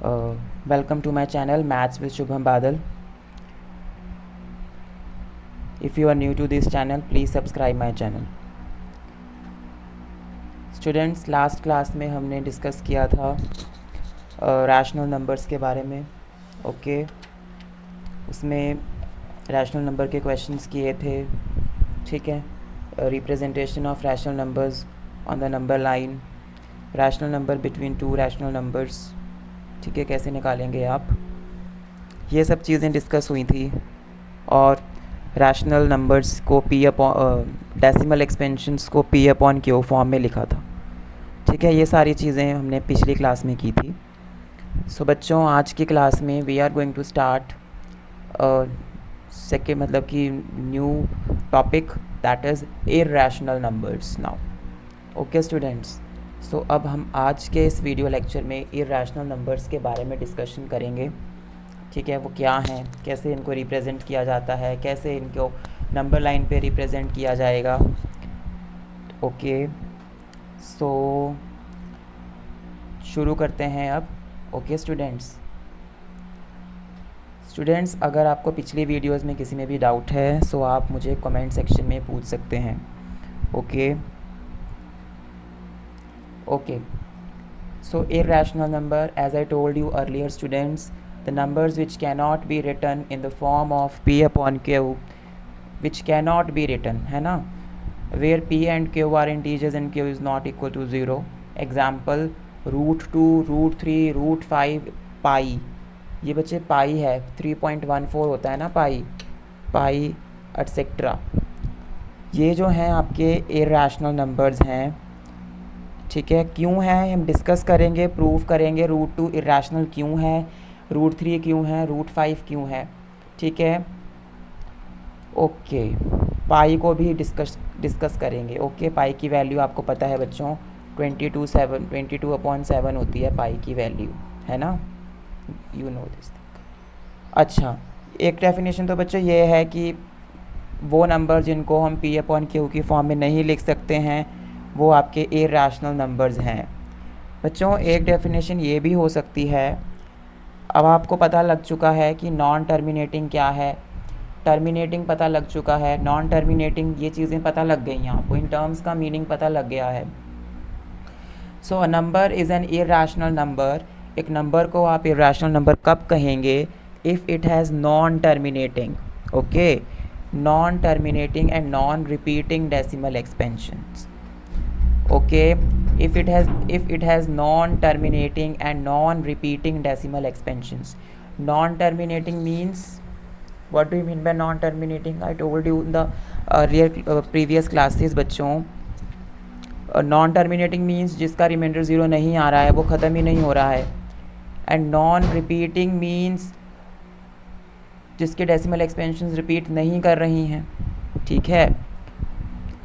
Welcome to my channel Maths with Shubham Badal. If you are new to this channel, please subscribe my channel. Students, last class में हमने discuss किया था rational numbers के बारे में. Okay, उसमें rational number के questions किए थे. ठीक है, representation of rational numbers on the number line, rational number between two rational numbers. ठीक है, कैसे निकालेंगे आप, ये सब चीज़ें डिस्कस हुई थी. और रैशनल नंबर्स को पी अपॉन डेसिमल एक्सपेंशंस को पी अपॉन क्यू फॉर्म में लिखा था. ठीक है, ये सारी चीज़ें हमने पिछली क्लास में की थी. सो बच्चों, आज की क्लास में we are going to start second मतलब कि new topic, that is irrational numbers now. Okay students, so अब हम आज के इस वीडियो लेक्चर में इर्रेशनल नंबर्स के बारे में डिस्कशन करेंगे. ठीक है, वो क्या हैं, कैसे इनको रिप्रेजेंट किया जाता है, कैसे इनको नंबर लाइन पे रिप्रेजेंट किया जाएगा. ओके, सो शुरू करते हैं अब. ओके स्टूडेंट्स, अगर आपको पिछली वीडियोस में किसी में भी डाउट है सो आप मुझे कमेंट सेक्शन में पूछ सकते हैं. Okay, so irrational number, as I told you earlier students, the numbers which cannot be written in the form of p upon q, which cannot be written, है ना, where p and q are integers and q is not equal to 0. Example, √2, √3, √5, पाई. ये बच्चे पाई है, 3.14 होता है ना पाई etcetera. ये जो हैं आपके इर्रेशनल नंबर्स हैं. ठीक है, क्यों है हम डिस्कस करेंगे, प्रूव करेंगे. √2 इर्रेशनल क्यों है, √3 क्यों है, √5 क्यों है. ठीक है, ओके, पाई को भी डिस्कस करेंगे. ओके, पाई की वैल्यू आपको पता है बच्चों, 22/7 होती है पाई की वैल्यू, है ना, यू नो दिस. अच्छा, एक डेफिनेशन तो बच्चों ये है कि वो नंबर जिनको हम p अपॉन q की फॉर्म में नहीं लिख सकते हैं वो आपके इर्रेशनल नंबर्स हैं. बच्चों, एक डेफिनेशन ये भी हो सकती है, अब आपको पता लग चुका है कि नॉन टर्मिनेटिंग क्या है, टर्मिनेटिंग पता लग चुका है, नॉन टर्मिनेटिंग, ये चीज़ें पता लग गई हैं आपको, इन टर्म्स का मीनिंग पता लग गया है. So a number is an irrational number. एक नंबर को आप इर्रेशनल नंबर कब कहेंगे, if it has non terminating. Okay, non terminating and non repeating decimal expansions. Okay, if it has non-terminating and non-repeating decimal expansions. Non-terminating means, what do you mean by non-terminating? I told you in the previous classes बच्चों. Non-terminating means जिसका reminder 0 नहीं आ रहा है, वो ख़त्म ही नहीं हो रहा है. एंड non-repeating means जिसके डेसिमल एक्सपेंशंस रिपीट नहीं कर रही हैं. ठीक है,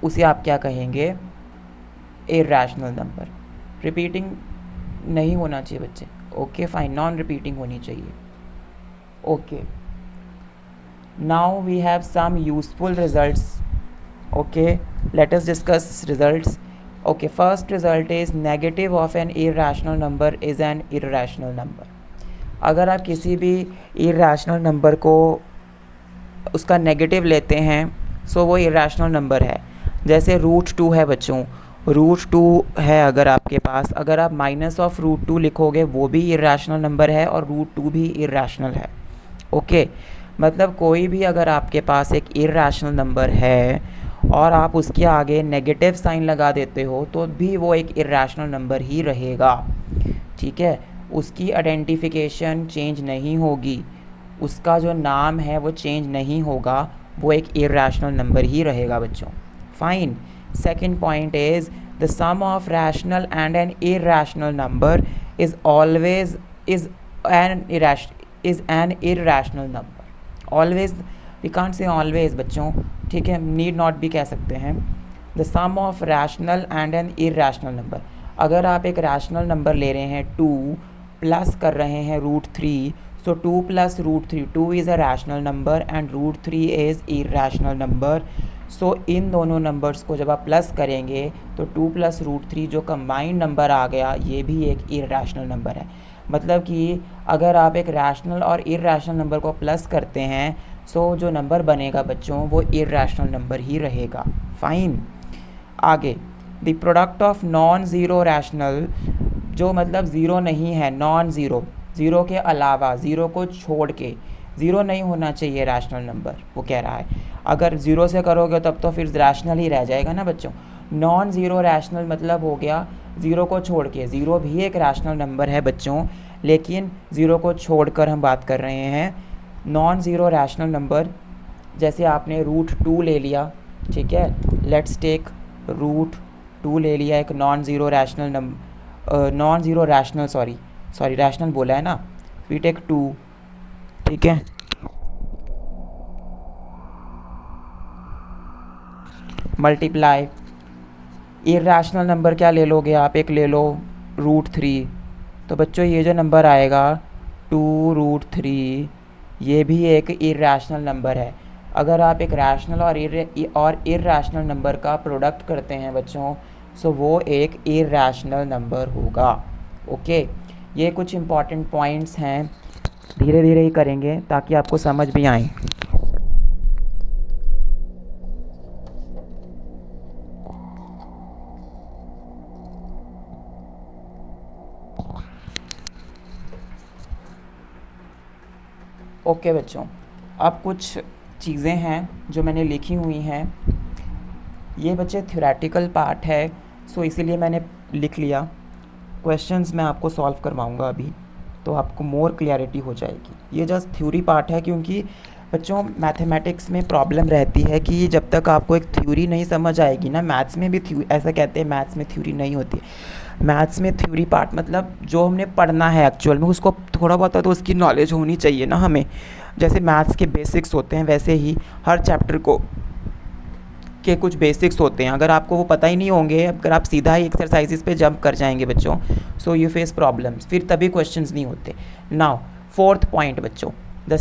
उसे आप क्या कहेंगे, इर्रेशनल नंबर. रिपीटिंग नहीं होना चाहिए बच्चे. ओके फाइन, नॉन रिपीटिंग होनी चाहिए. Okay, now we have some useful results. Okay, let us discuss results. Okay, first result is negative of an irrational number is an irrational number. अगर आप किसी भी इर्रेशनल नंबर को उसका negative लेते हैं सो वो इर्रेशनल नंबर है. जैसे √2 है बच्चों, √2 है अगर आपके पास, अगर आप माइनस ऑफ √2 लिखोगे वो भी इर्रेशनल नंबर है और √2 भी इर्रेशनल है. ओके, मतलब कोई भी अगर आपके पास एक इर्रेशनल नंबर है और आप उसके आगे नेगेटिव साइन लगा देते हो तो भी वो एक इर्रेशनल नंबर ही रहेगा. ठीक है, उसकी आइडेंटिफिकेशन चेंज नहीं होगी, उसका जो नाम है वो चेंज नहीं होगा, वो एक इर्रेशनल नंबर ही रहेगा बच्चों. Fine. Second point is the sum of rational and an irrational number is an irrational number. Always, we can't say always बच्चों. ठीक है, need not भी कह सकते हैं. The sum of rational and an irrational number. अगर आप एक रैशनल नंबर ले रहे हैं 2 प्लस कर रहे हैं √3, so 2 plus √3, 2 is a rational number and √3 is irrational number. सो इन दोनों नंबर्स को जब आप प्लस करेंगे तो 2 + √3 जो कंबाइंड नंबर आ गया, ये भी एक इरैशनल नंबर है। मतलब कि अगर आप एक रैशनल और इरैशनल नंबर को प्लस करते हैं, सो जो नंबर बनेगा बच्चों वो इरैशनल नंबर ही रहेगा। फाइन। आगे, the product of non zero rational, जो मतलब ज़ीरो नहीं है, नॉन ज़ीरो, ज़ीरो के अलावा, ज़ीरो को छोड़ के, ज़ीरो नहीं होना चाहिए रैशनल नंबर, वो कह रहा है। अगर ज़ीरो से करोगे तब तो फिर रैशनल ही रह जाएगा ना बच्चों। नॉन ज़ीरो रैशनल मतलब हो गया ज़ीरो को छोड़ के। ज़ीरो भी एक रैशनल नंबर है बच्चों, लेकिन ज़ीरो को छोड़कर हम बात कर रहे हैं। नॉन ज़ीरो रैशनल नंबर, जैसे आपने √2 ले लिया, ठीक है, लेट्स टेक √2 ले लिया, एक non zero rational number, non zero rational, sorry rational बोला है ना, वी टेक 2, ठीक है। मल्टीप्लाई, इरैशनल नंबर क्या ले लोगे आप, एक ले लो √3। तो बच्चों ये जो नंबर आएगा 2√3, ये भी एक इरैशनल नंबर है। अगर आप एक रैशनल और इरैशनल नंबर का प्रोडक्ट करते हैं बच्चों, सो वो एक इरैशनल नंबर होगा। ओके, ये कुछ इम्पॉर्टेंट पॉइंट्स हैं, धीरे धीरे ही करेंगे ताकि आपको समझ भी आए। ओके बच्चों, अब कुछ चीज़ें हैं जो मैंने लिखी हुई हैं। ये बच्चे थ्योरेटिकल पार्ट है, सो इसीलिए मैंने लिख लिया। क्वेश्चंस मैं आपको सॉल्व करवाऊंगा अभी, तो आपको मोर क्लियरिटी हो जाएगी। ये जस्ट थ्योरी पार्ट है, क्योंकि बच्चों मैथमेटिक्स में प्रॉब्लम रहती है कि जब तक आपको एक थ्योरी नहीं समझ आएगी ना, मैथ्स में भी ऐसा कहते हैं मैथ्स में थ्योरी नहीं होती। मैथ्स में थ्योरी पार्ट मतलब जो हमने पढ़ना है एक्चुअल में, उसको थोड़ा बहुत तो उसकी नॉलेज होनी चाहिए ना हमें। जैसे मैथ्स के बेसिक्स होते हैं, वैसे ही हर चैप्टर को के कुछ बेसिक्स होते हैं। अगर आपको वो पता ही नहीं होंगे, अगर आप सीधा ही एक्सरसाइजेस पे जंप कर जाएंगे बच्चों, सो यू फेस प्रॉब्लम्स, फिर तभी क्वेश्चंस नहीं होते। नाउ 4th पॉइंट बच्चों, the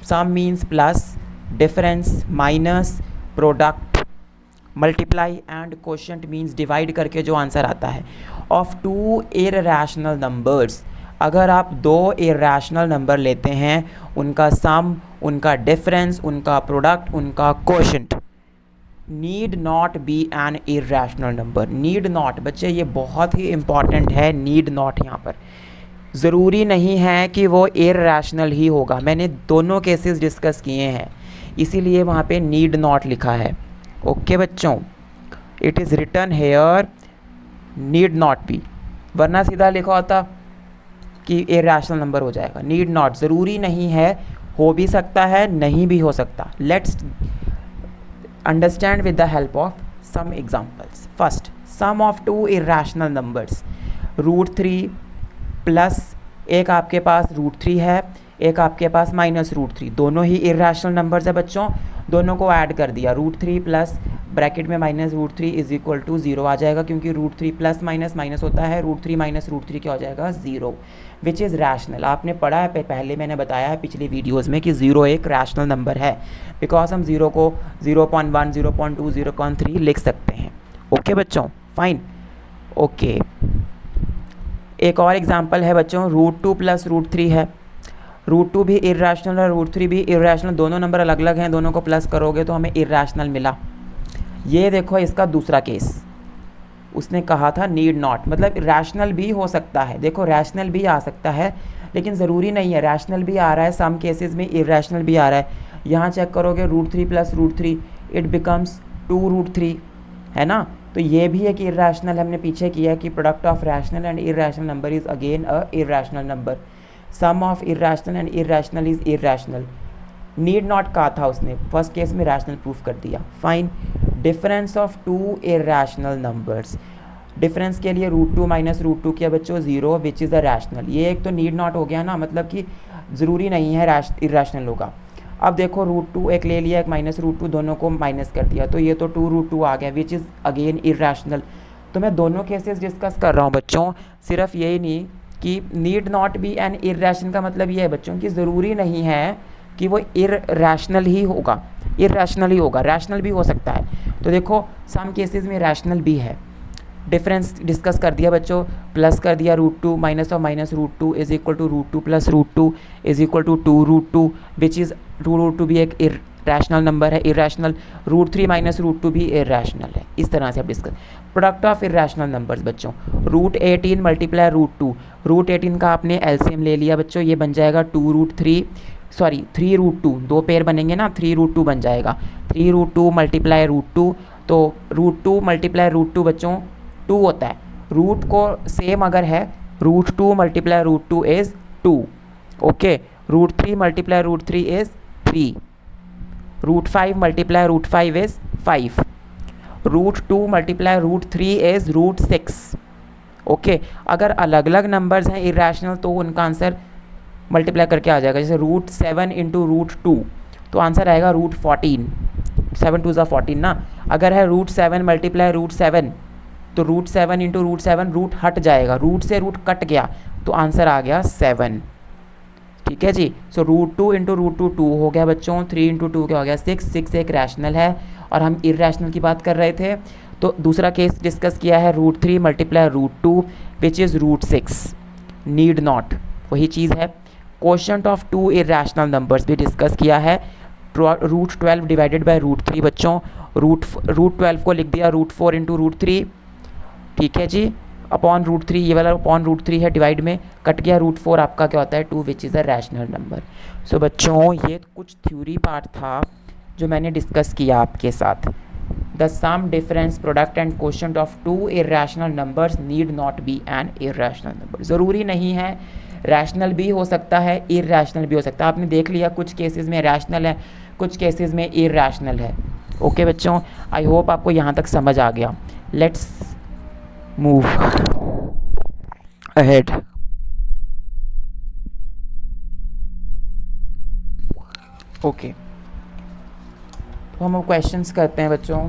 sum means plus, difference minus, product, multiply and quotient means divide करके जो आंसर आता है ऑफ 2 इरैशनल नंबर्स। अगर आप 2 इरैशनल नंबर लेते हैं, उनका सम, उनका डिफरेंस, उनका प्रोडक्ट, उनका quotient need not be an irrational number. Need not बच्चे, ये बहुत ही इंपॉर्टेंट है। नीड नॉट यहाँ पर ज़रूरी नहीं है कि वो इरैशनल ही होगा। मैंने दोनों केसेस डिस्कस किए हैं, इसीलिए वहाँ पे नीड नॉट लिखा है। ओके बच्चों, it is written here need not be, वरना सीधा लिखा होता कि इरैशनल नंबर हो जाएगा। नीड नॉट, ज़रूरी नहीं है, हो भी सकता है, नहीं भी हो सकता। Let's understand with the help of some examples. First, some of 2 irrational numbers, √3 plus, एक आपके पास √3 है, एक आपके पास -√3, दोनों ही इरैशनल नंबर्स है बच्चों। दोनों को ऐड कर दिया, √3 प्लस ब्रैकेट में -√3 इज इक्वल टू 0 आ जाएगा, क्योंकि √3 प्लस माइनस माइनस होता है, √3 -√3 क्या हो जाएगा, 0, विच इज़ रैशनल। आपने पढ़ा है, पहले मैंने बताया है पिछली वीडियोज़ में कि 0 एक रैशनल नंबर है, बिकॉज हम 0 को 0.1, 0.2, 0.3 लिख सकते हैं। ओके बच्चों, फाइन। ओके, एक और एग्जाम्पल है बच्चों, √2 प्लस √3 है। √2 भी इरैशनल और √3 भी इरैशनल, दोनों नंबर अलग अलग हैं, दोनों को प्लस करोगे तो हमें इरैशनल मिला। ये देखो इसका दूसरा केस, उसने कहा था नीड नॉट, मतलब रैशनल भी हो सकता है। देखो रैशनल भी आ सकता है, लेकिन ज़रूरी नहीं है। रैशनल भी आ रहा है, सम केसेस में इरैशनल भी आ रहा है। यहाँ चेक करोगे, √3 प्लस √3 इट बिकम्स 2√3, है ना। तो ये भी एक इरैशनल, हमने पीछे किया कि product of rational and irrational number is again a irrational number. Sum of irrational and irrational is irrational. Need not कहा था उसने, फर्स्ट केस में रैशनल प्रूफ कर दिया। Fine. Difference of 2 irrational numbers, difference के लिए √2 -√2 किया बच्चों, 0 विच इज़ अ रैशनल। ये एक तो नीड नॉट हो गया ना, मतलब कि ज़रूरी नहीं है इरैशनल होगा। अब देखो √2 एक ले लिया, एक -√2, दोनों को माइनस कर दिया, तो ये तो 2√2 आ गया, विच इज़ अगेन इरैशनल। तो मैं दोनों केसेस डिस्कस कर रहा हूँ बच्चों, सिर्फ यही नहीं कि need not be an irrational का मतलब ये है बच्चों कि ज़रूरी नहीं है कि वो इरैशनल ही होगा। इरैशनल ही होगा, रैशनल भी हो सकता है। तो देखो सम केसेस में रैशनल भी है। डिफरेंस डिस्कस कर दिया बच्चों, प्लस कर दिया √2 माइनस और minus √2 is equal to √2 plus √2 is equal to 2√2 which is 2√2 भी एक रैशनल नंबर है, इरैशनल। √3 माइनस √2 भी इरैशनल है। इस तरह से आप discuss. Product of irrational numbers बच्चों, √18 मल्टीप्लाई √2, √18 का आपने एलसीएम ले लिया बच्चों, ये बन जाएगा 3√2, दो पेयर बनेंगे ना, 3√2 बन जाएगा। 3√2 मल्टीप्लाई √2, तो √2 मल्टीप्लाई √2 बच्चों 2 होता है। रूट को सेम अगर है, √2 multiply √2 is 2, okay. √3 multiply √3 is 3, √5 multiply √5 is 5, √2 multiply √3 is √6, okay. अगर अलग अलग नंबर्स हैं इरैशनल तो उनका आंसर मल्टीप्लाई करके आ जाएगा। जैसे √7 इंटू √2 तो आंसर आएगा √14, 7 2 14 ना। अगर है √7 मल्टीप्लाई √7 तो √7 इंटू √7 रूट हट जाएगा, रूट से रूट कट गया तो आंसर आ गया 7, ठीक है जी। सो √2 इंटू √2 2 हो गया बच्चों, 3 इंटू 2 क्या हो गया 6, 6 एक रैशनल है और हम इरैशनल की बात कर रहे थे। तो दूसरा केस डिस्कस किया है √3 multiply √2 which is √6, need not, वही चीज़ है। क्वोशंट ऑफ 2 इरैशनल नंबर्स भी डिस्कस किया है, √12 डिवाइडेड बाय √3 बच्चों, √12 को लिख दिया √4 इंटू √3, ठीक है जी, अपॉन √3, ये वाला अपॉन √3 है, डिवाइड में कट गया √4, आपका क्या होता है 2 which is a rational number. So बच्चों ये कुछ थ्योरी पार्ट था जो मैंने डिस्कस किया आपके साथ। The sum difference product and quotient of 2 irrational numbers need not be an irrational number, ज़रूरी नहीं है रैशनल भी हो सकता है, इरैशनल भी हो सकता है। आपने देख लिया कुछ केसेस में रैशनल है, कुछ केसेस में इरैशनल है, ओके बच्चों। आई होप आपको यहाँ तक समझ आ गया। Let's move ahead. ओके, तो हम क्वेश्चंस करते हैं बच्चों।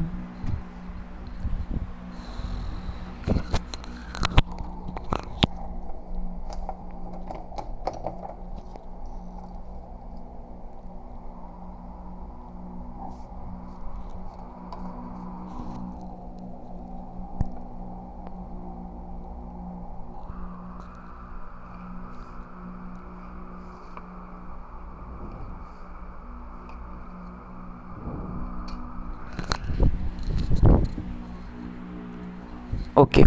ओके,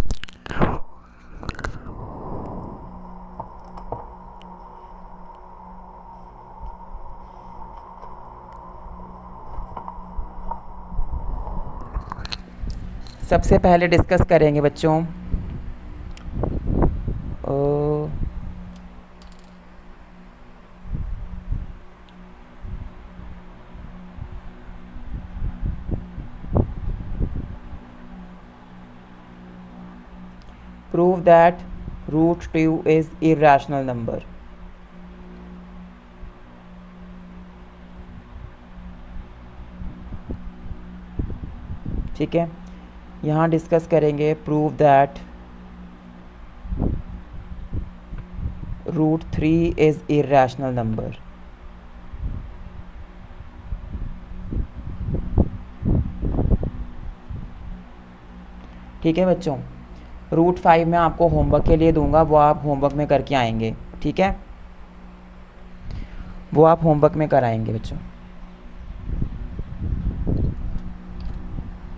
सबसे पहले डिस्कस करेंगे बच्चों prove that √2 is irrational number। ठीक है, यहाँ डिस्कस करेंगे prove that √3 is irrational number. ठीक है बच्चों, √5 मैं आपको होमवर्क के लिए दूंगा, वो आप होमवर्क में करके आएंगे, ठीक है, वो आप होमवर्क में कराएंगे बच्चों।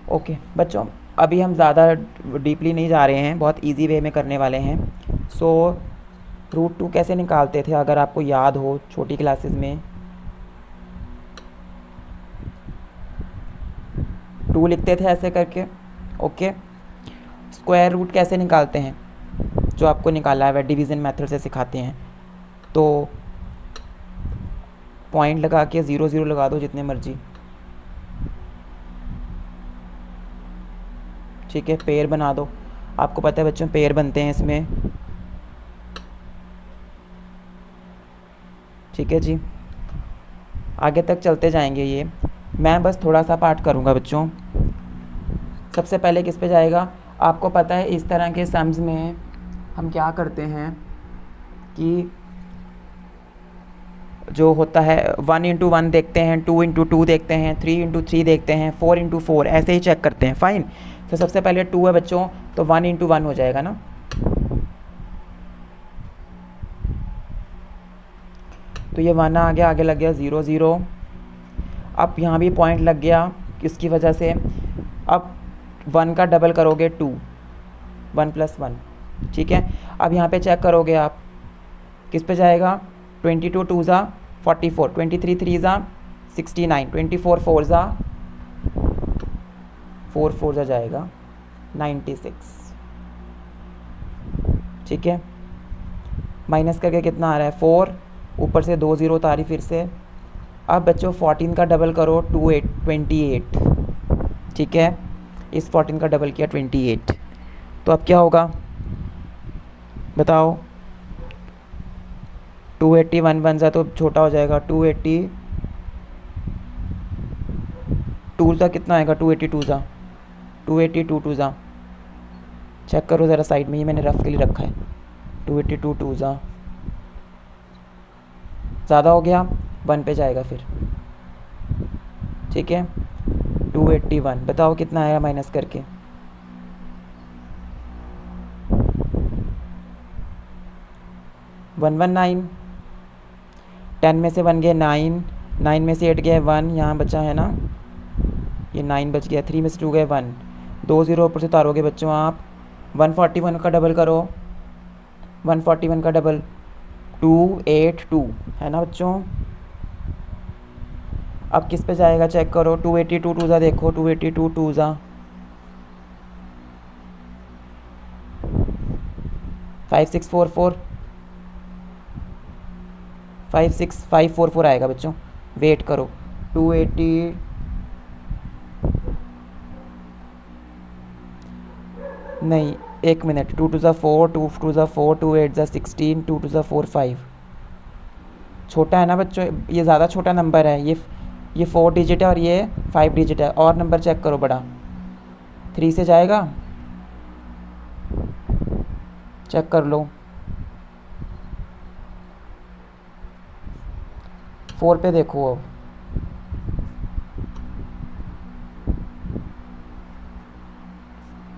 ओके बच्चों, अभी हम ज़्यादा डीपली नहीं जा रहे हैं, बहुत इजी वे में करने वाले हैं। सो √2 कैसे निकालते थे अगर आपको याद हो छोटी क्लासेस में, 2 लिखते थे ऐसे करके, ओके। स्क्वायर रूट कैसे निकालते हैं, जो आपको निकाला है डिवीज़न मेथड से सिखाते हैं। तो पॉइंट लगा के 0 0 लगा दो जितने मर्जी, ठीक है, पेयर बना दो। आपको पता है बच्चों पेयर बनते हैं इसमें, ठीक है जी। आगे तक चलते जाएंगे, ये मैं बस थोड़ा सा पार्ट करूँगा बच्चों। सबसे पहले किस पे जाएगा, आपको पता है इस तरह के सम्स में हम क्या करते हैं कि जो होता है 1 इंटू 1 देखते हैं, 2 इंटू 2 देखते हैं, 3 इंटू 3 देखते हैं, 4 इंटू 4 ऐसे ही चेक करते हैं। फाइन। तो सबसे पहले 2 है बच्चों, तो 1 इंटू 1 हो जाएगा ना। तो ये 1 आ गया, आगे लग गया 0 0। अब यहाँ भी पॉइंट लग गया किसकी वजह से, अब 1 का डबल करोगे 2, 1 प्लस 1, ठीक है। अब यहाँ पे चेक करोगे आप, किस पे जाएगा, 22 2 ज़ा 44, 23 3 ज़ा 69, 24 4 ज़ा 4 4 ज़ा जाएगा 96, ठीक है। माइनस करके कितना आ रहा है 4, ऊपर से 2 0 उतारी फिर से। अब बच्चों 14 का डबल करो 28, ठीक है। इस 14 का डबल किया 28, तो अब क्या होगा बताओ, 280 1 1 ज़ा तो छोटा हो जाएगा, 280 2 ज़ा कितना आएगा, 282 ज़ा 282 2 ज़ा, चेक करो ज़रा साइड में, ये मैंने रफ के लिए रखा है। 282 2 ज़ा ज़्यादा हो गया, 1 पे जाएगा फिर, ठीक है। 281 बताओ कितना आएगा माइनस करके, 119, 10 में से 1 गया 9, 9 में से 8 गया 1, यहाँ बचा है ना, ये 9 बच गया, 3 में से 2 गए 1, 2 0 ऊपर से उतारोगे बच्चों आप। 141 का डबल करो, 141 का डबल 282 है ना बच्चों। अब किस पे जाएगा चेक करो, 282 2 ज़ा देखो, 282 2 ज़ा 5644 56544 आएगा बच्चों, वेट करो। 280 नहीं, 1 मिनट, 2 2 ज़ा 4, 2 2 ज़ा 4, 2 8 ज़ा 16, 2 2 ज़ा 4 5, छोटा है ना बच्चों, ये ज़्यादा छोटा नंबर है, ये 4 डिजिट है और ये 5 डिजिट है। और नंबर चेक करो बड़ा, 3 से जाएगा, चेक कर लो। 4 पे देखो अब,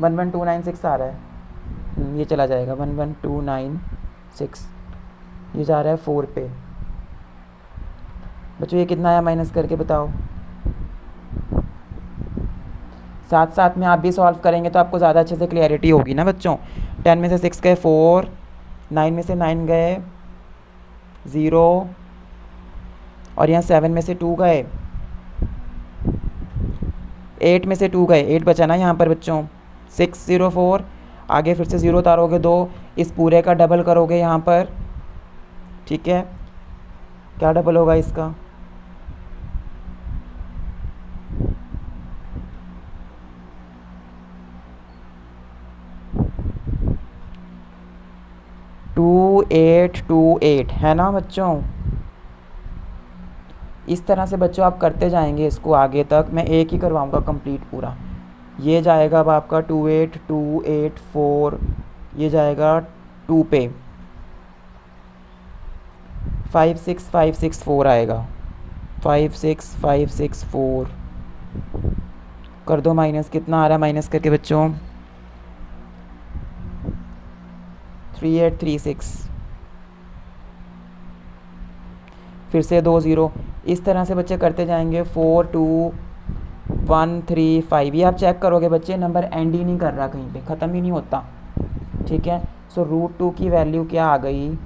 वन 1296 आ रहा है, ये चला जाएगा 11296, ये जा रहा है 4 पे। बच्चों ये कितना आया माइनस करके बताओ, साथ साथ में आप भी सॉल्व करेंगे तो आपको ज़्यादा अच्छे से क्लियरिटी होगी ना बच्चों। 10 में से 6 गए 4, 9 में से 9 गए 0, और यहाँ 7 में से 2 गए, 8 में से 2 गए, 8 बचा ना यहाँ पर बच्चों, 604, आगे फिर से 0 उतारोगे 2, इस पूरे का डबल करोगे यहाँ पर, ठीक है। क्या डबल होगा इसका, टू 828 है ना बच्चों। इस तरह से बच्चों आप करते जाएंगे इसको आगे तक, मैं एक ही करवाऊंगा कंप्लीट पूरा। ये जाएगा अब आपका 28284, ये जाएगा 2 पे, 56564 आएगा, 56564 कर दो माइनस, कितना आ रहा है माइनस करके बच्चों, 3836, फिर से 2 0, इस तरह से बच्चे करते जाएंगे। 4 2 1 3 5, ये आप चेक करोगे बच्चे, नंबर एंड ही नहीं कर रहा, कहीं पे ख़त्म ही नहीं होता, ठीक है। सो √2 की वैल्यू क्या आ गई,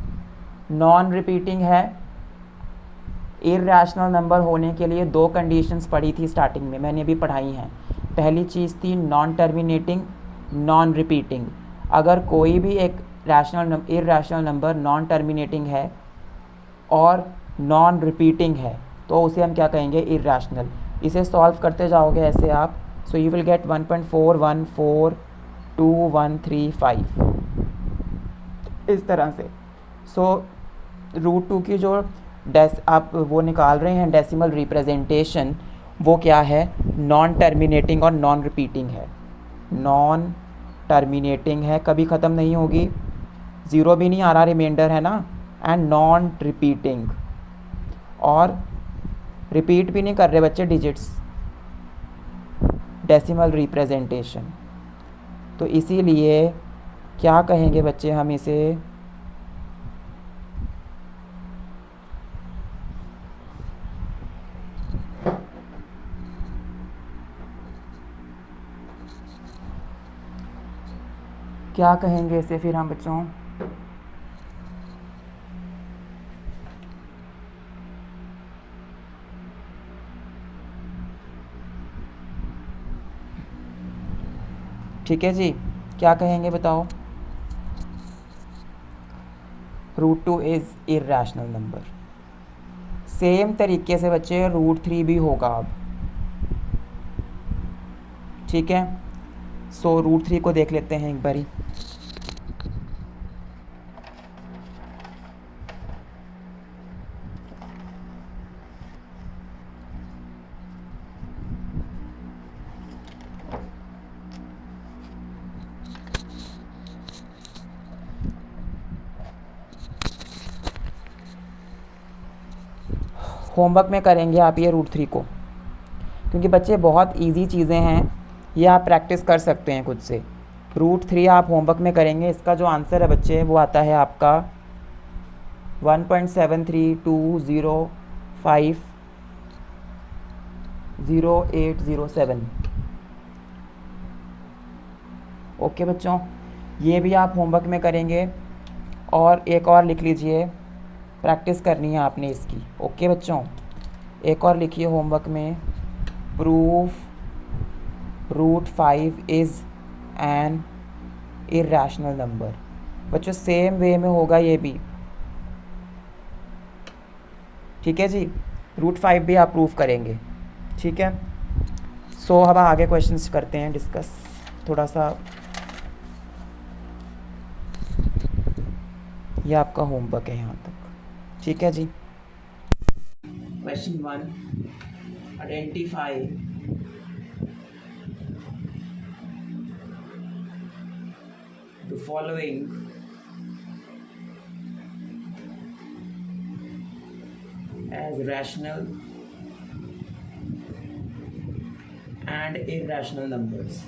नॉन रिपीटिंग है। इररेशनल नंबर होने के लिए 2 कंडीशंस पढ़ी थी स्टार्टिंग में, मैंने अभी पढ़ाई हैं। पहली चीज़ थी नॉन टर्मिनेटिंग, नॉन रिपीटिंग। अगर कोई भी एक इररेशनल नंबर नॉन टर्मिनेटिंग है और नॉन रिपीटिंग है तो उसे हम क्या कहेंगे, इररेशनल। इसे सॉल्व करते जाओगे ऐसे आप, सो यू विल गेट 1.414213 इस तरह से। सो √2 की जो आप वो निकाल रहे हैं डेसिमल रिप्रेजेंटेशन, वो क्या है, नॉन टर्मिनेटिंग और नॉन रिपीटिंग है। नॉन टर्मिनेटिंग है, कभी ख़त्म नहीं होगी, 0 भी नहीं आ रहा, रिमाइंडर है ना, एंड नॉन रिपीटिंग। और रिपीट भी नहीं कर रहे बच्चे डिजिट्स, डेसिमल रिप्रेजेंटेशन। तो इसीलिए क्या कहेंगे बच्चे हम इसे, क्या कहेंगे इसे फिर हम बच्चों, ठीक है जी, क्या कहेंगे बताओ। √2 इज़ इर्रेशनल नंबर। सेम तरीके से बच्चे √3 भी होगा अब, ठीक है। सो √3 को देख लेते हैं एक बारी। होमवर्क में करेंगे आप ये √3 को, क्योंकि बच्चे बहुत इजी चीज़ें हैं, ये आप प्रैक्टिस कर सकते हैं खुद से। √3 आप होमवर्क में करेंगे, इसका जो आंसर है बच्चे वो आता है आपका 1.732050807। ओके बच्चों, ये भी आप होमवर्क में करेंगे। और एक और लिख लीजिए, प्रैक्टिस करनी है आपने इसकी। ओके बच्चों, एक और लिखिए होमवर्क में, proof √5 is an irrational number. बच्चों सेम वे में होगा ये भी, ठीक है जी। √5 भी आप प्रूफ करेंगे, ठीक है। सो अब आगे क्वेश्चंस करते हैं डिस्कस थोड़ा सा। ये आपका होमवर्क है यहाँ तक, ठीक है जी। Question 1, identify the following as rational and irrational numbers.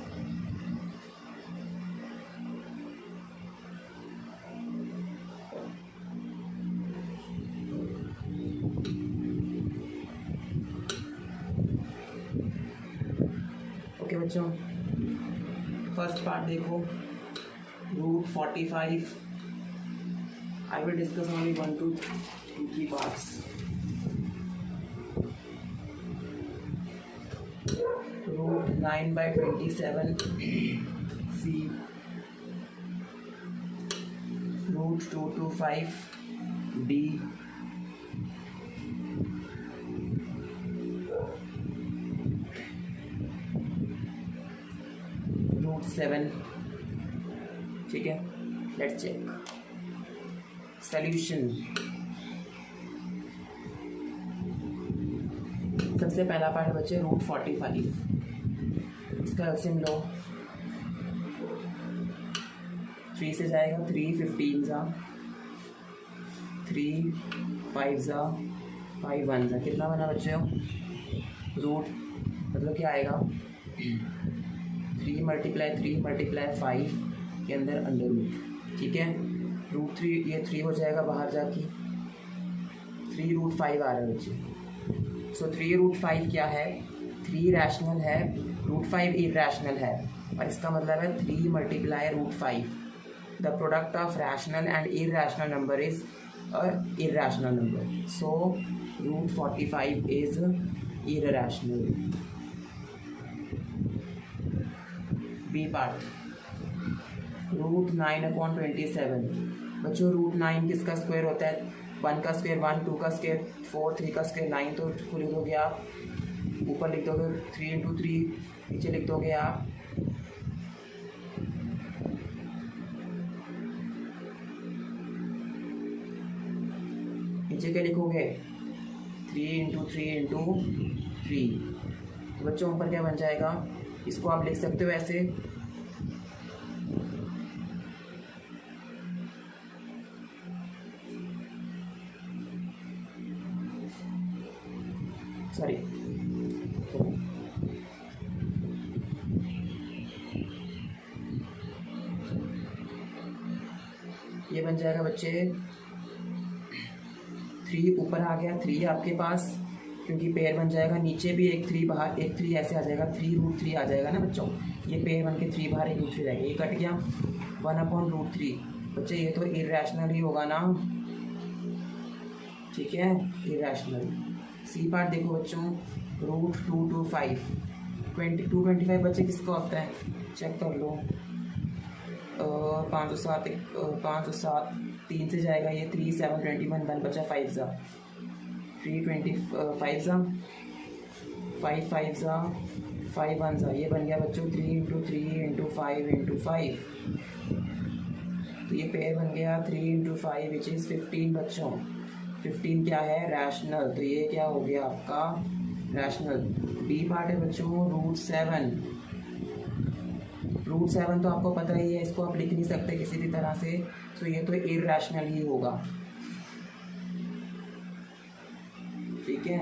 Okay बच्चों, फर्स्ट पार्ट देखो, √45। I will discuss only 1 to 3 parts. √9/27 C, √225 D, √7, ठीक है। Let's check solution. सबसे पहला पार्ट बच्चे √45, इसका एलसीएम लो, 3 से जाएगा, 3 15 जा, 3 5 जा, 5 1 जा, कितना बना बच्चे हो, रूट मतलब क्या आएगा, 3 × 3 × 5 के अंदर अंडर रूट, ठीक है। √3 ये 3 हो जाएगा बाहर जाके, 3√5 आ रहा है बच्चे। सो 3√5 क्या है, 3 रैशनल है, √5 इर्रेशनल है, और इसका मतलब है 3 × √5। The product of rational and irrational number is a irrational number, so √45 is irrational. B part, √9/27। बच्चों √9 किसका स्क्वायर होता है, 1 का स्क्वायर 1, 2 का स्क्वायर 4, 3 का स्क्वायर 9, तो लिख दोगे आप, ऊपर लिख दोगे 3 × 3, नीचे लिख दोगे आप नीचे क्या लिखोगे, 3 × 3 × 3। तो बच्चों ऊपर क्या बन जाएगा, इसको आप लिख सकते हो ऐसे, सॉरी, ये बन जाएगा बच्चे 3 ऊपर आ गया, 3 आपके पास, क्योंकि पेयर बन जाएगा, नीचे भी एक 3 बाहर, एक 3 ऐसे आ जाएगा, 3√3 आ जाएगा ना बच्चों, ये पेयर बन के 3 बाहर, एक √3 रहेगा, ये कट गया 1/√3। बच्चे ये तो इरेशनल ही होगा ना, ठीक है, इरेशनल। सी पार्ट देखो बच्चों, √225, 225 बच्चे किसको आता है, चेक कर लो, 507, 507 3 से जाएगा ये, 3 7 21 1 बचा 5 ज़ा 325 ज़ा 5 5 ज़ा 5 1 ज़ा, ये बन गया बच्चों 3 × 3 × 5 × 5, तो ये पेयर बन गया 3 × 5 विच इज़ 15 बच्चों। 15 क्या है, रैशनल, तो ये क्या हो गया आपका रैशनल। बी पार्ट है बच्चों √7, √7 तो आपको पता ही है, इसको आप लिख नहीं सकते किसी भी तरह से, तो ये तो इरेशनल ही होगा, ठीक है।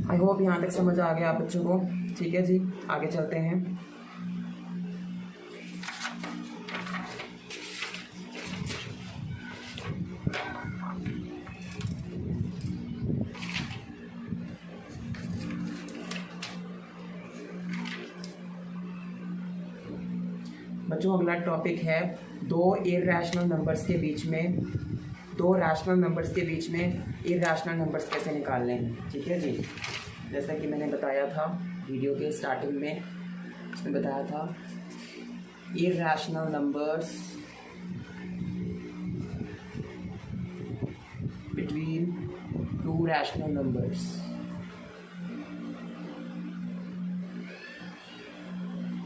आई होप यहाँ तक समझ आ गया आप बच्चों को, ठीक है जी, आगे चलते हैं। बच्चों अगला टॉपिक है दो रैशनल नंबर्स के बीच में इरेशनल नंबर्स कैसे निकालने हैं, ठीक है जी। जैसा कि मैंने बताया था वीडियो के स्टार्टिंग में, इसमें बताया था irrational numbers between 2 rational numbers.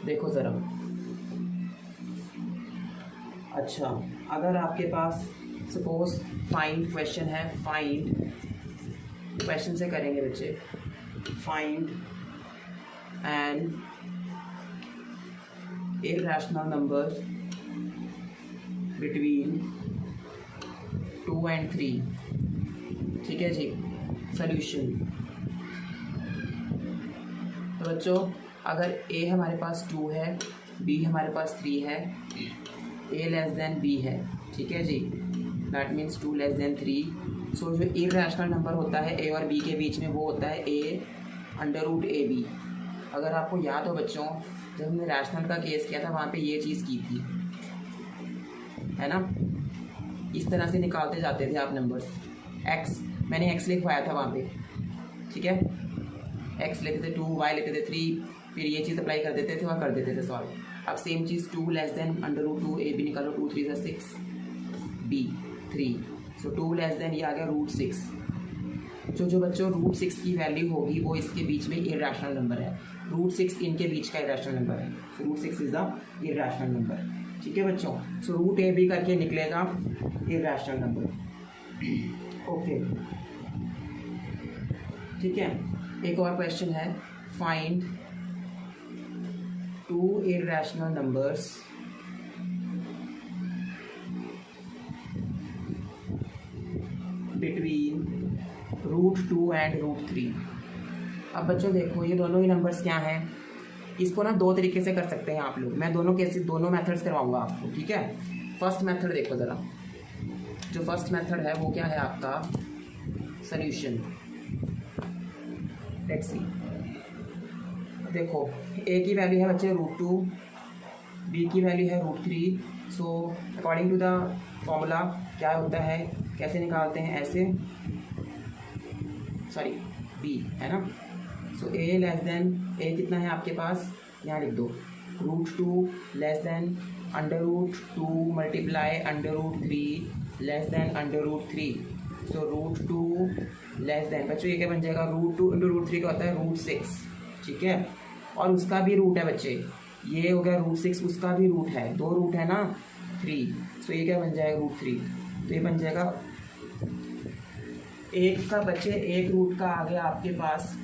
देखो ज़रा, अच्छा, अगर आपके पास सपोज फाइंड क्वेश्चन है, फाइंड क्वेश्चन से करेंगे बच्चे, find an irrational number between 2 and 3, ठीक है जी, सॉल्यूशन। तो बच्चों अगर a हमारे पास 2 है, b हमारे पास 3 है, a लेस देन b है, ठीक है जी, दैट मीन्स 2 लेस देन 3। सो जो इरेशनल नंबर होता है a और b के बीच में वो होता है a√ab। अगर आपको याद हो बच्चों, जब हमने रैशनल का केस किया था वहाँ पे ये चीज़ की थी, है ना, इस तरह से निकालते जाते थे आप नंबर्स। x मैंने x लिखवाया था वहाँ पे, ठीक है, x लेते थे 2, y लेते थे 3, फिर ये चीज़ अप्लाई कर देते थे और कर देते थे सॉल्व। अब सेम चीज़ 2 लेस देन √2 ab निकालो, 2 3 6 b 3, सो 2 लेस देन ये आ गया √6। जो बच्चों √6 की वैल्यू होगी वो इसके बीच में इरेशनल नंबर है, √6 इनके बीच का इरेशनल नंबर है, सो √6 इज द इरेशनल नंबर, ठीक है बच्चों। सो √ab करके निकलेगा इरेशनल नंबर, ओके, ठीक है। एक और क्वेश्चन है, find 2 irrational numbers between √2 and √3। अब बच्चों देखो ये दोनों ही नंबर्स क्या हैं, इसको ना 2 तरीके से कर सकते हैं आप लोग, मैं दोनों मेथड्स करवाऊंगा आपको, ठीक है। फर्स्ट मेथड देखो ज़रा, जो फर्स्ट मेथड है वो क्या है आपका, सॉल्यूशन। लेट्स सी, देखो a की वैल्यू है बच्चे √2, b की वैल्यू है √3। So according to the formula क्या होता है, कैसे निकालते हैं, ऐसे, सॉरी b है ना, सो a लेस देन, a कितना है आपके पास, यहाँ लिख दो, √2 less than √2 multiply √3 less than √3, सो √2 लेस देन, बच्चों ये क्या बन जाएगा, √2 × √3 का होता है √6, ठीक है, और उसका भी रूट है बच्चे, ये हो गया √6, उसका भी रूट है, 2 रूट है ना 3, सो ये क्या बन जाएगा √3, तो ये बन जाएगा एक का बच्चे, एक रूट का आ गया आपके पास।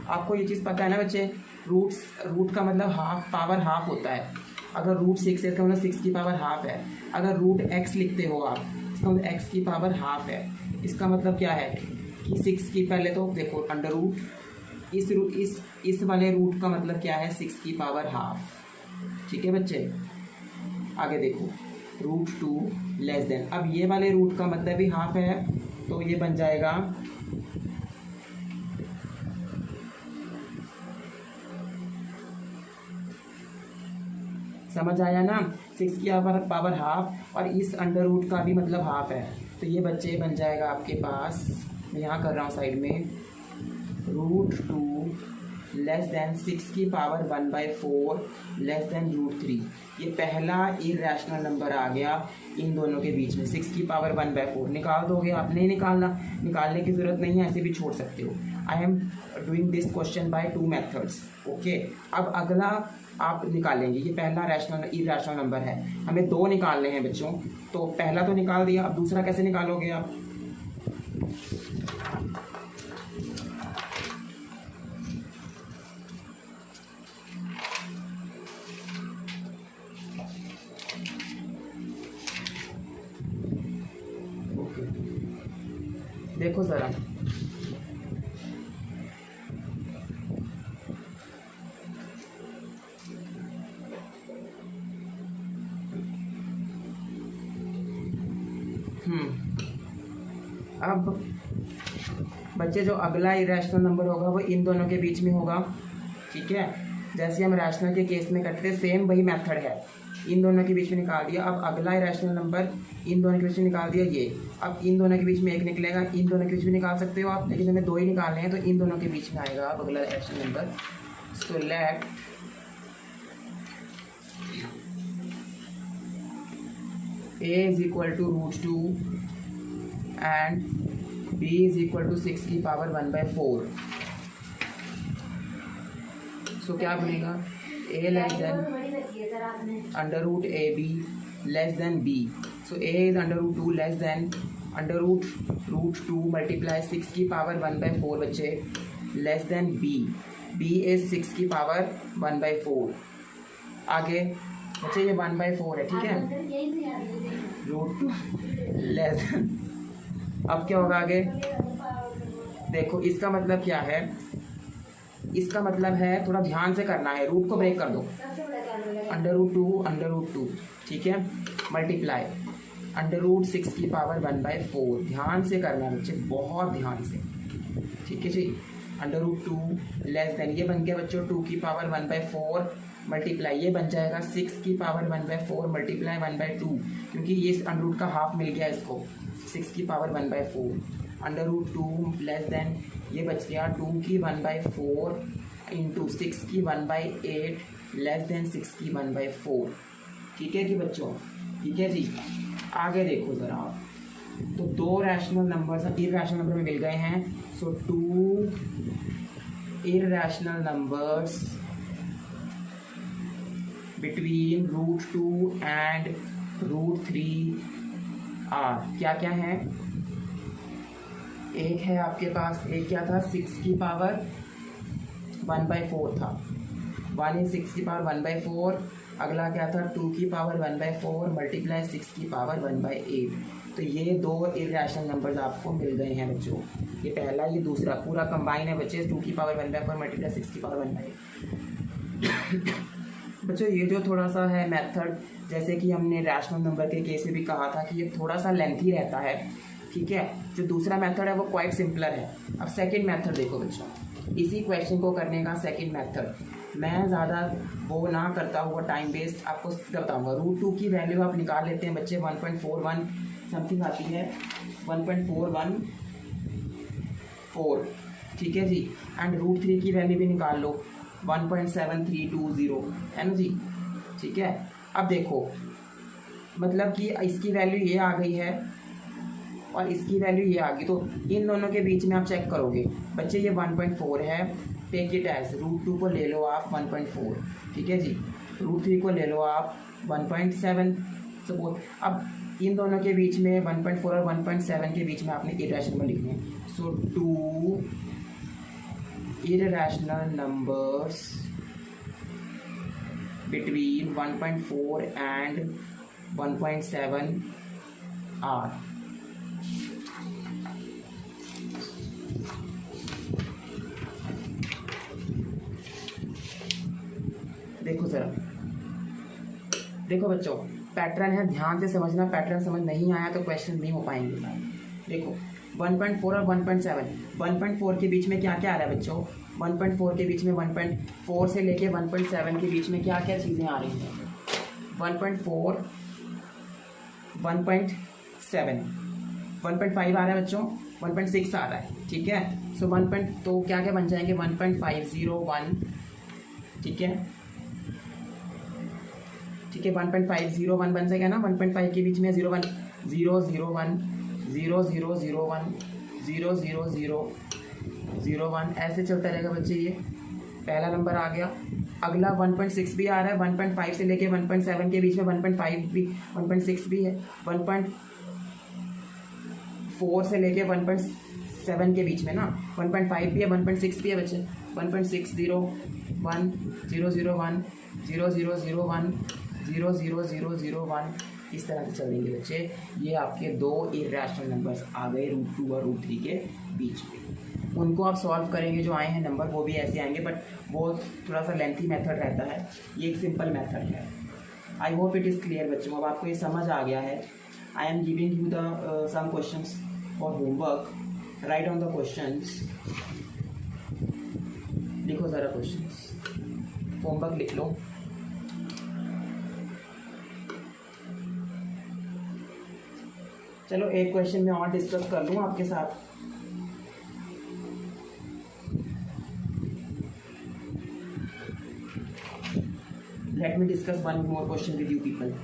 आपको ये चीज़ पता है ना बच्चे, रूट का मतलब हाफ, पावर हाफ होता है, अगर रूट 6 है इसका मतलब 6 की पावर हाफ है। अगर रूट x लिखते हो आप, इसका मतलब x की पावर हाफ है। इसका मतलब क्या है कि 6 की, पहले तो देखो अंडर रूट, इस वाले रूट का मतलब क्या है, 6 की पावर हाफ। ठीक है बच्चे, आगे देखो √2 लेस देन, अब ये वाले रूट का मतलब भी हाफ है, तो ये बन जाएगा समझ आया ना, 6 की पावर हाफ और इस अंडर रूट का भी मतलब हाफ है, तो ये बच्चे बन जाएगा आपके पास, मैं यहाँ कर रहा हूँ साइड में, √2 लेस देन 6 की पावर 1/4 लेस देन √3। ये पहला इरेशनल नंबर आ गया इन दोनों के बीच में, 6 की पावर 1/4 निकाल दोगे आप, नहीं निकालना, निकालने की ज़रूरत नहीं है, ऐसे भी छोड़ सकते हो। I am doing this question by 2 methods. Okay, अब अगला आप निकालेंगे, ये पहला इरेशनल नंबर है, हमें 2 निकालने हैं बच्चों, तो पहला तो निकाल दिया, अब दूसरा कैसे निकालोगे आप, देखो ज़रा, अब बच्चे जो अगला इरेशनल नंबर होगा वो इन दोनों के बीच में होगा। ठीक है, जैसे हम रैशनल के केस में करते थे सेम वही मेथड है, इन दोनों के बीच में निकाल दिया। अब अगला इरेशनल नंबर इन दोनों के बीच में निकाल दिया, ये अब इन दोनों के बीच में एक निकलेगा, इन दोनों के बीच में निकाल सकते हो आप, लेकिन हमें 2 ही निकालने हैं, तो इन दोनों के बीच में आएगा अब अगला irrational number. So let a is equal to √2 and b is equal to 6 की पावर 1/4। सो क्या बनेगा, a less than √AB less than b। So a is √2 less than √2 multiply 6 की पावर 1/4 बच्चे लेस देन b इज 6 की power 1/4। आगे बच्चे ये 1/4 है, ठीक है, √2 लेस देन, अब क्या होगा आगे, देखो इसका मतलब क्या है, इसका मतलब है, थोड़ा ध्यान से करना है, रूट को ब्रेक कर दो, √2 ठीक है, मल्टीप्लाई √6 की पावर 1/4, ध्यान से करना है बच्चे, बहुत ध्यान से, ठीक है जी, √2 लेस देन, ये बन गया बच्चों 2 की पावर 1/4 मल्टीप्लाई, ये बन जाएगा 6 की पावर 1/4 मल्टीप्लाई 1/2, क्योंकि ये √2 का हाफ मिल गया इसको, 6 की पावर 1/4 √2 लेस देन, ये बच गया 2 की 1/4 इंटू 6 की 1/8 लेस देन 6 की 1/4। ठीक है कि बच्चों, ठीक है जी, आगे देखो ज़रा आप, तो 2 रैशनल नंबर्स इरेशनल नंबर में मिल गए हैं। So 2 irrational numbers between √2 and √3 are, क्या क्या है, एक है आपके पास, एक क्या था, 6 की पावर 1/4 था, 1 is 6 की पावर 1/4, अगला क्या था 2 की पावर 1/4 मल्टीप्लाई 6 की पावर 1/8। तो ये 2 इरेशनल नंबर्स आपको मिल गए हैं बच्चों, ये पहला ये दूसरा पूरा कंबाइन है बच्चे, 2 की पावर 1/4 मल्टीप्लाई 6 की पावर 1/8। बच्चों ये जो थोड़ा सा है मेथड, जैसे कि हमने रैशनल नंबर के केस में भी कहा था कि ये थोड़ा सा लेंथी रहता है, ठीक है, जो दूसरा मेथड है वो क्वाइट सिंपलर है। अब सेकंड मेथड देखो बच्चों, इसी क्वेश्चन को करने का सेकंड मेथड, मैं ज़्यादा वो ना करता हुआ टाइम वेस्ट आपको बताऊंगा। √2 की वैल्यू आप निकाल लेते हैं बच्चे, 1.41 समथिंग आती है, 1.414, ठीक है जी, एंड √3 की वैल्यू भी निकाल लो, 1.7320 है ना जी, ठीक है। अब देखो मतलब कि इसकी वैल्यू ये आ गई है और इसकी वैल्यू ये आ गई, तो इन दोनों के बीच में आप चेक करोगे बच्चे, ये 1.4 है, टेक इट एज √2 को ले लो आप 1.4, ठीक है जी, √3 को ले लो आप 1.7 सपोज। अब इन दोनों के बीच में 1.4 और 1.7 के बीच में आपने इरेशनल नंबर लिखने हैं। So 2 irrational numbers between 1.4 and 1.7 are. देखो जरा, देखो बच्चों, पैटर्न है, ध्यान से समझना, पैटर्न समझ नहीं आया तो क्वेश्चन नहीं हो पाएंगे सारे। देखो 1.4 और 1.7, 1.4 के बीच में क्या क्या आ रहा है बच्चों? 1.4 के बीच में 1.4 से लेके 1.7 के बीच में क्या क्या चीज़ें आ रही हैं? 1.4, 1.7, 1.5 आ रहा है बच्चों, 1.6 आ रहा है, ठीक है। सो 1. तो क्या क्या बन जाएंगे? 1.501, ठीक है, ठीक है, 1.501 बन जाएगा ना। 1.5 के बीच में 01, 001, 0001, 00001, ऐसे चलता रहेगा बच्चे। ये पहला नंबर आ गया। अगला 1.6 भी आ रहा है, 1.5 से लेके 1.7 के बीच में 1.5 भी, 1.6 भी है, 1.4 से लेके 1.7 के बीच में ना 1.5 भी है, 1.6 भी है बच्चे। 1.601, 001, 0001, 00001, इस तरह से चलेंगे बच्चे। ये आपके दो इर्रेशनल नंबर्स आ गए √2 और √3 के बीच में। उनको आप सॉल्व करेंगे, जो आए हैं नंबर वो भी ऐसे आएंगे, बट वो थोड़ा सा लेंथी मेथड रहता है, ये एक सिंपल मेथड है। I hope it is clear बच्चों, अब आपको ये समझ आ गया है। I am giving you the some questions for homework, write on the questions. लिखो ज़रा क्वेश्चंस, होमवर्क लिख लो। चलो एक क्वेश्चन मैं और डिस्कस कर लूँ आपके साथ। Let me discuss one more question with you people.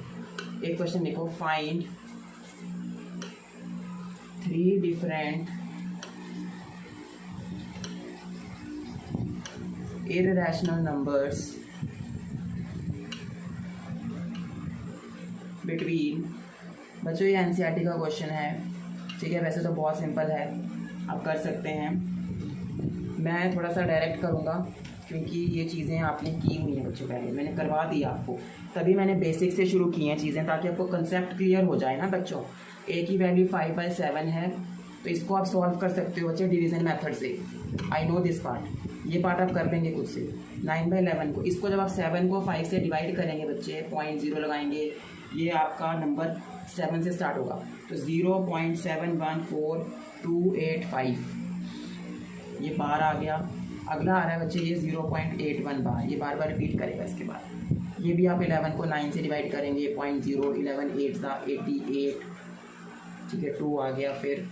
एक क्वेश्चन लिखो, find 3 different irrational numbers between, बच्चों ये एनसीईआरटी का क्वेश्चन है, ठीक है। वैसे तो बहुत सिंपल है, आप कर सकते हैं। मैं थोड़ा सा डायरेक्ट करूँगा क्योंकि ये चीज़ें आपने की हुई हैं बच्चों, पहले मैंने करवा दिया आपको, तभी मैंने बेसिक से शुरू की हैं चीज़ें, ताकि आपको कंसेप्ट क्लियर हो जाए ना बच्चों। ए की वैल्यू 5/7 है, तो इसको आप सॉल्व कर सकते हो बच्चे डिवीज़न मेथड से। आई नो दिस पार्ट, ये पार्ट आप कर लेंगे खुद से। 9/11 को, इसको जब आप 7 को 5 से डिवाइड करेंगे बच्चे, 0.0 लगाएंगे, ये आपका नंबर 7 से स्टार्ट होगा, तो 0.714285 ये बार आ गया। अगला आ रहा है बच्चे ये 0.81 बार, ये बार बार रिपीट करेगा। इसके बाद ये भी आप 11 को 9 से डिवाइड करेंगे, 0.0, 11 8 सा 88, ठीक है, 2 आ गया। फिर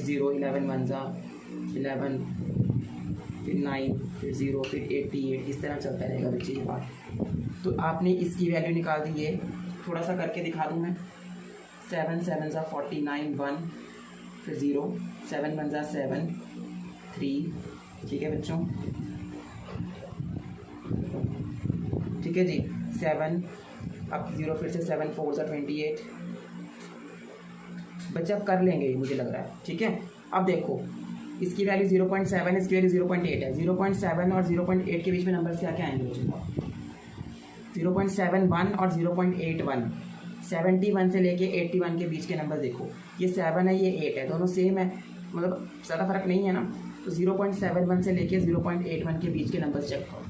0, 11 1 सा 11, फिर 9, फिर 0, फिर 88, इस तरह चलता रहेगा बच्चे ये बात। तो आपने इसकी वैल्यू निकाल दी है, थोड़ा सा करके दिखा दूँ मैं। 7 7 सा 49, 1, फिर 0, 7 1 सा 7, 3, ठीक है बच्चों, ठीक है जी। 7, अब 0, फिर से 7 4 सा 28, बच्चे अब कर लेंगे मुझे लग रहा है, ठीक है। अब देखो इसकी वैल्यू 0.7 है, इसकी वैल्यू 0.8 है। 0.7 और 0.8 के बीच में नंबर्स क्या क्या आएंगे बच्चों? 0.71 और 0.81। 71 से लेके 81 के बीच के नंबर देखो, ये 7 है, ये 8 है, दोनों सेम है, मतलब ज़्यादा फर्क नहीं है ना। तो 0.71 से लेके 0.81 के बीच के नंबर्स चेक करो।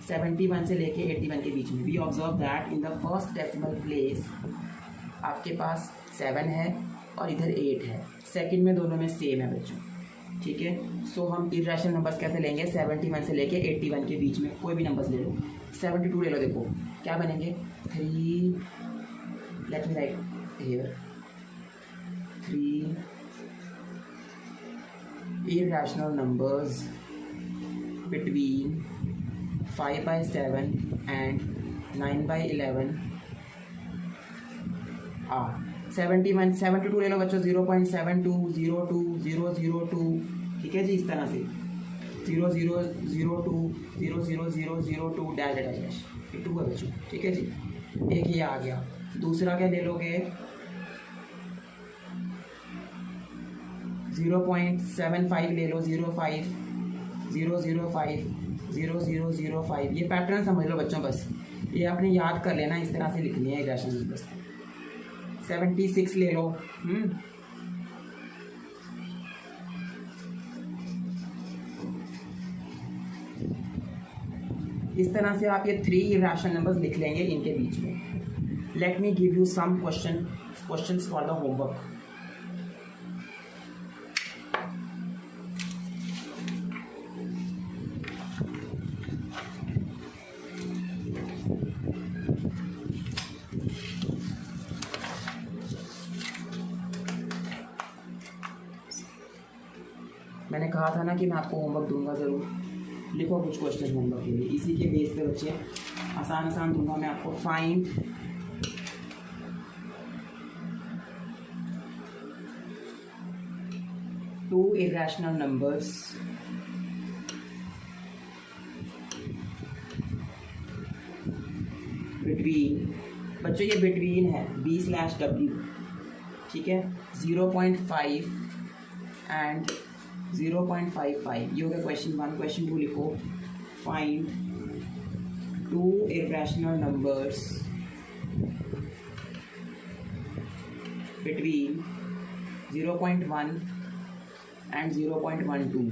71 से लेके 81 के बीच में we observe that in the first decimal place आपके पास 7 है और इधर 8 है, सेकंड में दोनों में सेम है बच्चों, ठीक है। सो हम इर्रेशनल नंबर्स कैसे लेंगे? 71 से लेके 81 के बीच में कोई भी नंबर्स ले लो। 72 ले लो, देखो क्या बनेंगे? 3, let me right here, 3 irrational numbers between 5/7 and 9/11 are 71, 72 ले लो बच्चों, 0.72, 02, 002, ठीक है जी। इस तरह से 0002, 00002 डैश डैश डैश, ये 2 है बच्चों, ठीक है जी। एक ये आ गया। दूसरा क्या ले लोगे? 0.75 ले लो, 05, 005, 0005, ये पैटर्न समझ लो बच्चों, बस ये आपने याद कर लेना, इस तरह से लिखनी है इरेशनल नंबर्स। 76 ले लो। इस तरह से आप ये 3 इरेशनल नंबर्स लिख लेंगे इनके बीच में। Let me give you some questions for the homework. मैंने कहा था ना कि मैं आपको होमवर्क दूंगा ज़रूर, लिखो कुछ क्वेश्चन होमवर्क के लिए। इसी के बेस पे बच्चे आसान दूंगा मैं आपको। Find two irrational numbers between, बच्चों ये बिटवीन है B/W, ठीक है, 0.5 एंड 0.55। ये हो गया क्वेश्चन 1। क्वेश्चन 2 लिखो, find 2 irrational numbers between 0.1 and 0.12,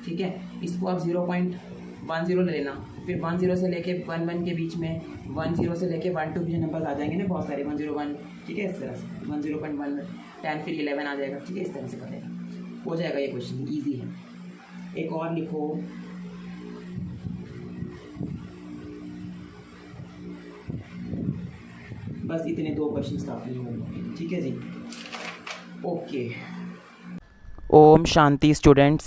ठीक है। इसको आप 0.10 ले लेना, फिर 10 से लेके 11 के बीच में, 10 से लेके 12 के बीच नंबर्स आ जाएंगे ना बहुत सारे, 101, ठीक है, इस तरह से 10.1 10 फिर 11 आ जाएगा, ठीक है, इस तरह से करेगा, हो जाएगा ये क्वेश्चन, इजी है। एक और लिखो, बस इतने 2 क्वेश्चन काफ़ी होंगे, ठीक है जी, ओके। ओम शांति स्टूडेंट्स।